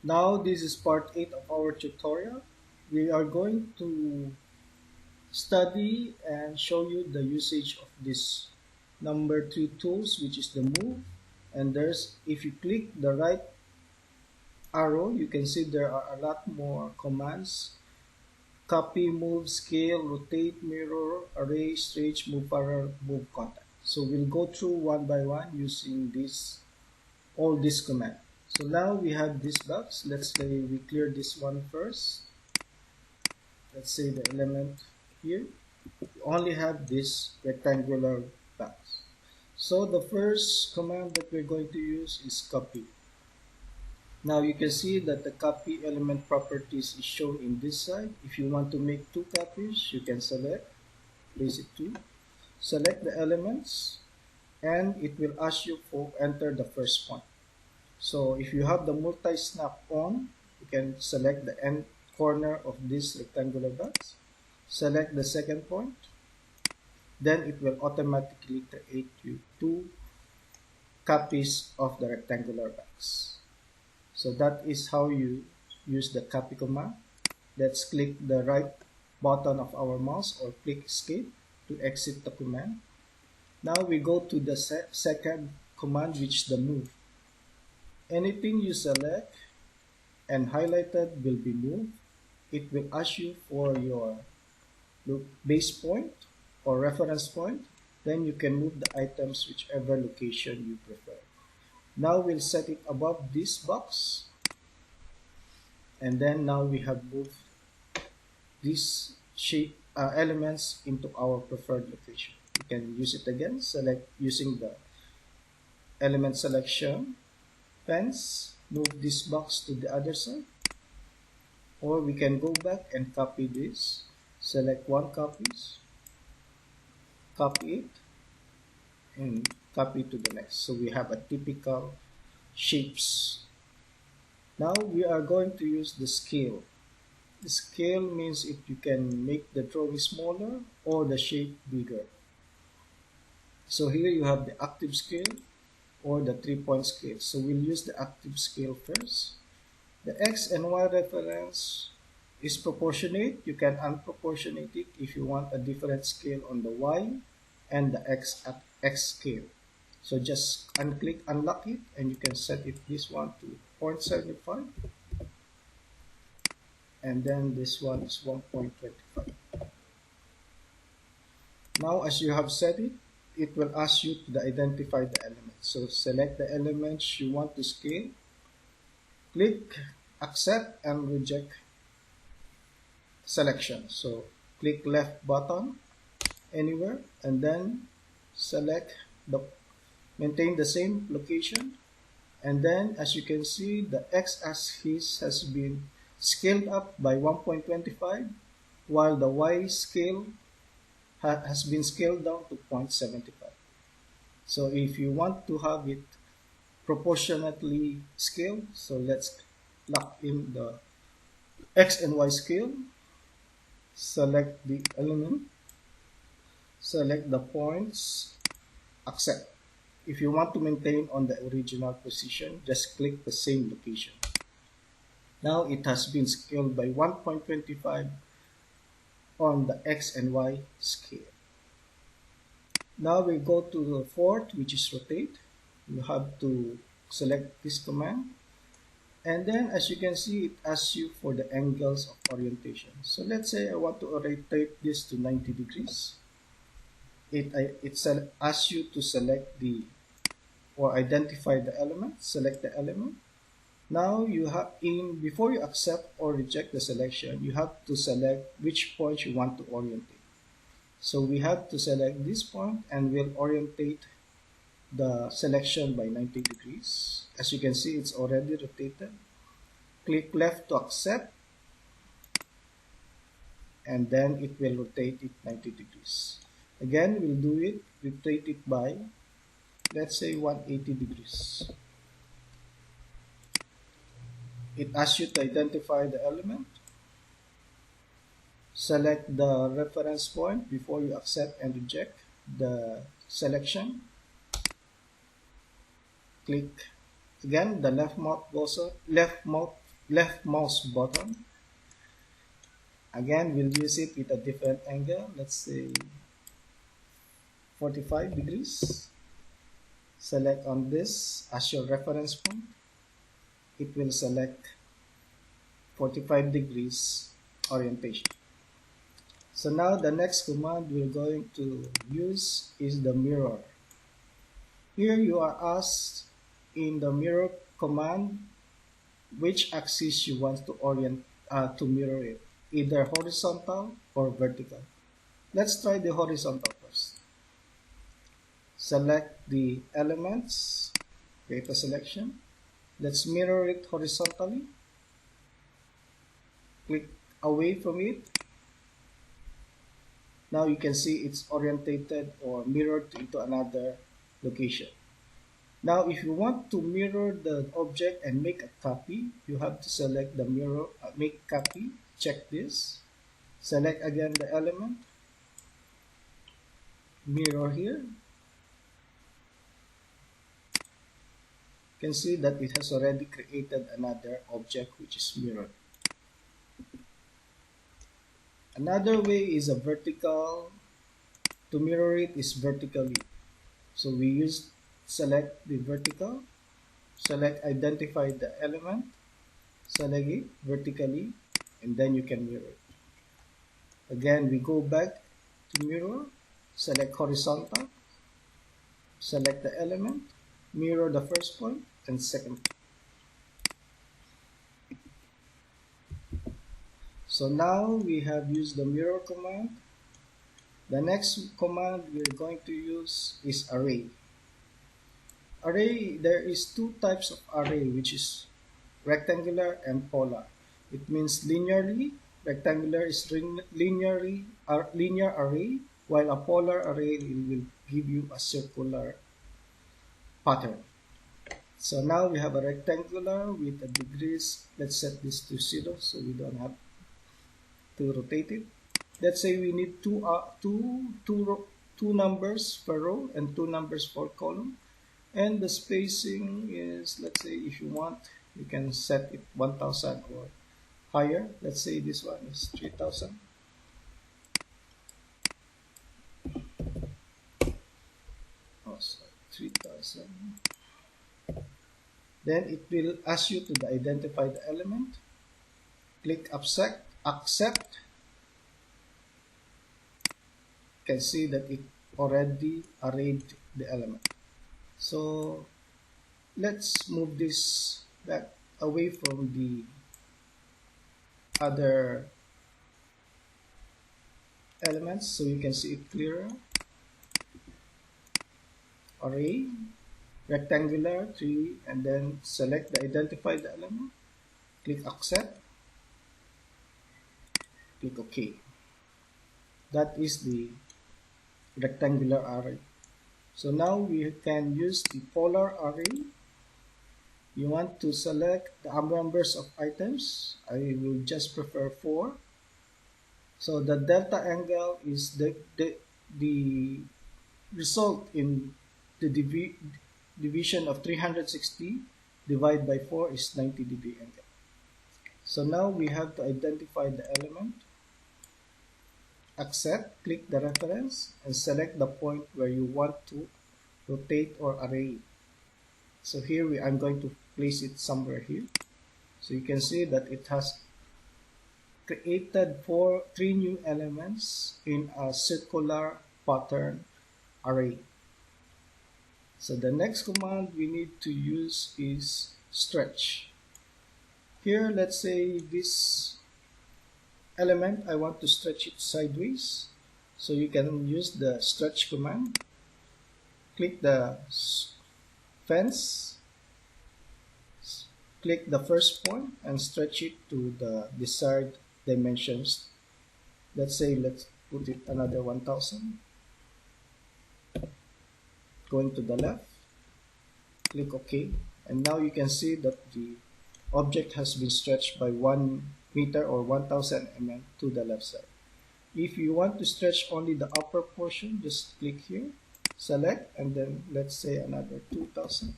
Now this is part 8 of our tutorial. We are going to study and show you the usage of this number 3 tools, which is the move. And there's, if you click the right arrow, you can see there are a lot more commands: copy, move, scale, rotate, mirror, array, stretch, move forward, move contact. So we'll go through one by one using this all this command. So now we have this box. Let's say we clear this one first. Let's say the element here. We only have this rectangular box. So the first command that we're going to use is copy. Now you can see that the copy element properties is shown in this side. If you want to make two copies, you can select, place it to, select the elements, and it will ask you for enter the first point. So if you have the multi-snap on, you can select the end corner of this rectangular box, select the second point, then it will automatically create you two copies of the rectangular box. So that is how you use the copy command. Let's click the right button of our mouse or click escape to exit the command. Now we go to the second command, which is the move. Anything you select and highlighted will be moved. It will ask you for your base point or reference point. Then you can move the items whichever location you prefer. Now we'll set it above this box, and then now we have moved these shape elements into our preferred location. You can use it again, select using the element selection fence, move this box to the other side, or we can go back and copy this, select one copies, copy it, and copy to the next. So we have a typical shapes. Now we are going to use the scale. The scale means if you can make the drawing smaller or the shape bigger. So here you have the active scale or the 3-point scale. So we'll use the active scale first. The X and Y reference is proportionate. You can unproportionate it if you want a different scale on the Y and the X at X scale. So just unclick, unlock it, and you can set it this one to 0.75, and then this one is 1.25. Now as you have set it, it will ask you to identify the elements. So select the elements you want to scale, click accept and reject selection. So click left button anywhere and then select the maintain the same location, and then as you can see the x-axis has been scaled up by 1.25 while the y scale has been scaled down to 0.75. So if you want to have it proportionately scaled, so let's lock in the x and y scale, select the element, select the points, accept. If you want to maintain on the original position, just click the same location. Now it has been scaled by 1.25 on the X and Y scale. Now we go to the fourth, which is rotate. You have to select this command. And then as you can see, it asks you for the angles of orientation. So let's say I want to rotate this to 90 degrees. It asks you to select the or identify the element, select the element. Now you have before you accept or reject the selection, you have to select which point you want to orientate. So we have to select this point and we'll orientate the selection by 90 degrees. As you can see, it's already rotated. Click left to accept, and then it will rotate it 90 degrees. Again, we'll do it, rotate it by, let's say, 180 degrees. It asks you to identify the element. Select the reference point before you accept and reject the selection. Click again the left mouse left mouse button. Again, we'll use it with a different angle. Let's say 45 degrees. Select on this as your reference point. It will select 45 degrees orientation. So now the next command we're going to use is the mirror. Here you are asked in the mirror command which axis you want to to mirror it, either horizontal or vertical. Let's try the horizontal first. Select the elements, create a selection. Let's mirror it horizontally. Click away from it. Now you can see it's orientated or mirrored into another location. Now if you want to mirror the object and make a copy, you have to select the mirror, make copy, check this. Select again the element, mirror here. You can see that it has already created another object which is mirrored. Another way is a vertical. To mirror it is vertically. So we use select the vertical, select identify the element, select it vertically, and then you can mirror it. Again, we go back to mirror, select horizontal, select the element, mirror the first point and second. So now we have used the mirror command. The next command we're going to use is array. Array, there is two types of array, which is rectangular and polar. It means linearly. Rectangular is linear array, while a polar array will give you a circular pattern. So now we have a rectangular with the degrees. Let's set this to 0 so we don't have to rotate it. Let's say we need two numbers per row and two numbers per column. And the spacing is, let's say if you want, you can set it 1000 or higher. Let's say this one is 3000. Oh, sorry, 3000. Then it will ask you to identify the element. Click accept. You can see that it already arrayed the element. So let's move this back away from the other elements so you can see it clearer. Array, rectangular, tree, and then select the identify the element. Click accept. Click OK. That is the rectangular array. So now we can use the polar array. You want to select the numbers of items. I will just prefer 4. So the delta angle is the result in the division of 360 divided by 4 is 90-degree angle. So now we have to identify the element. Accept, click the reference, and select the point where you want to rotate or array. So here I'm going to place it somewhere here. So you can see that it has created three new elements in a circular pattern array. So the next command we need to use is stretch. Here, let's say this element, I want to stretch it sideways. So you can use the stretch command. Click the fence, click the first point and stretch it to the desired dimensions. Let's say let's put it another 1000. Going to the left, click OK, and now you can see that the object has been stretched by 1 meter or 1000 mm to the left side. If you want to stretch only the upper portion, just click here, select, and then let's say another 2000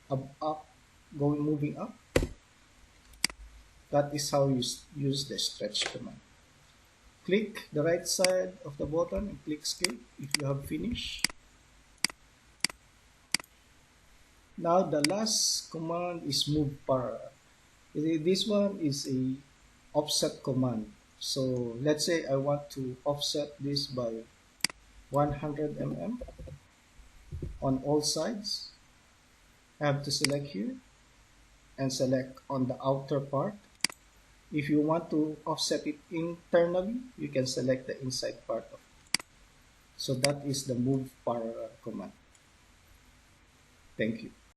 up, moving up. That is how you use the stretch command. Click the right side of the button and click escape if you have finished. Now the last command is move parallel. This one is a offset command. So let's say I want to offset this by 100 mm on all sides. I have to select here and select on the outer part. If you want to offset it internally, you can select the inside part of it. So that is the move parallel command. Thank you.